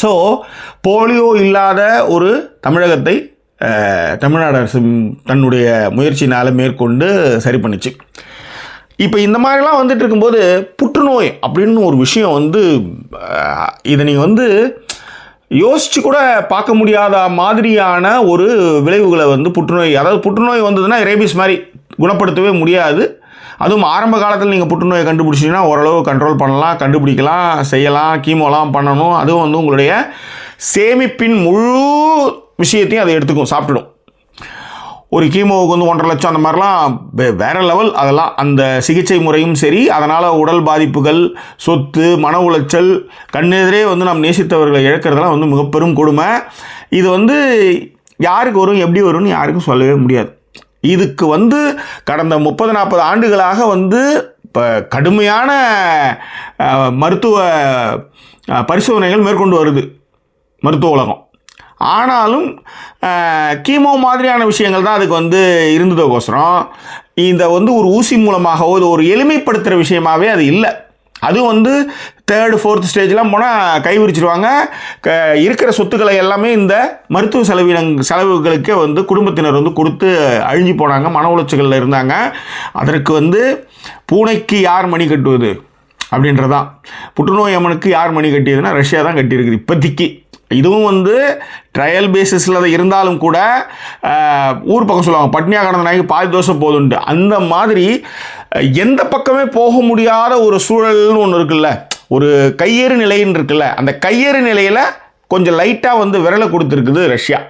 So polio இல்லாத ஒரு தமிழகத்தை தமிழ்நாடு அரசு தன்னுடைய முயற்சினால் மேற்கொண்டு சரி பண்ணிச்சு. இப்போ இந்த மாதிரிலாம் வந்துட்டு இருக்கும்போது புற்றுநோய் அப்படின்னு ஒரு விஷயம் இதை நீங்கள் யோசித்து கூட பார்க்க முடியாத மாதிரியான ஒரு விளைவுகளை புற்றுநோய், அதாவது புற்றுநோய் வந்ததுன்னா ரேபிஸ் மாதிரி குணப்படுத்தவே முடியாது. அதுவும் ஆரம்ப காலத்தில் நீங்கள் புற்றுநோயை கண்டுபிடிச்சிங்கன்னா ஓரளவு கண்ட்ரோல் பண்ணலாம், கண்டுபிடிக்கலாம், செய்யலாம், கீமோலாம் பண்ணணும். அதுவும் உங்களுடைய சேமிப்பின் முழு விஷயத்தையும் அதை எடுத்துக்கும், சாப்பிட்டுடும். ஒரு கீமோவுக்கு 1.5 லட்சம் அந்த மாதிரிலாம் வேறு லெவல். அதெல்லாம் அந்த சிகிச்சை முறையும் சரி, அதனால் உடல் பாதிப்புகள், சொத்து, மன உளைச்சல், கண்ணெதிரே நாம் நேசித்தவர்களை இழக்கிறதுலாம் மிக பெரும் கொடுமை. இது யாருக்கு வரும், எப்படி வரும்னு யாருக்கும் சொல்லவே முடியாது. இதுக்கு கடந்த 30-40 ஆண்டுகளாக இப்போ கடுமையான மருத்துவ பரிசோதனைகள் மேற்கொண்டு வருது மருத்துவ உலகம். ஆனாலும் கீமோ மாதிரியான விஷயங்கள் தான் அதுக்கு இருந்ததுக்கோசரம் இந்த ஒரு ஊசி மூலமாகவோ இது ஒரு எளிமைப்படுத்துகிற விஷயமாகவே அது இல்லை. அதுவும் 3rd 4th ஸ்டேஜ்லாம் போனால் கைவிரிச்சிடுவாங்க. இருக்கிற சொத்துக்களை எல்லாமே இந்த மருத்துவ செலவுகளுக்கே குடும்பத்தினர் கொடுத்து அழிஞ்சு போனாங்க, மன உளைச்சல்களில் இருந்தாங்க. அதற்கு பூனைக்கு யார் மணி கட்டுவது அப்படின்றதான். புற்றுநோய் அம்மனுக்கு யார் மணி கட்டியதுன்னா ரஷ்யா தான் கட்டியிருக்குது இப்போதைக்கு. இதுவும் ட்ரையல் பேசிஸில் இருந்தாலும் கூட ஊர் பக்கம் சொல்லுவாங்க, பட்னியாக கடந்த நாய்க்கு பாதி தோசை போதுன்ட்டு. அந்த மாதிரி எந்த பக்கமே போக முடியாத ஒரு சூழல்னு ஒன்று இருக்குல்ல, ஒரு கையேறு நிலைன்னு இருக்குல்ல, அந்த கையேறு நிலையில் கொஞ்சம் லைட்டாக விரலை கொடுத்துருக்குது ரஷ்யா.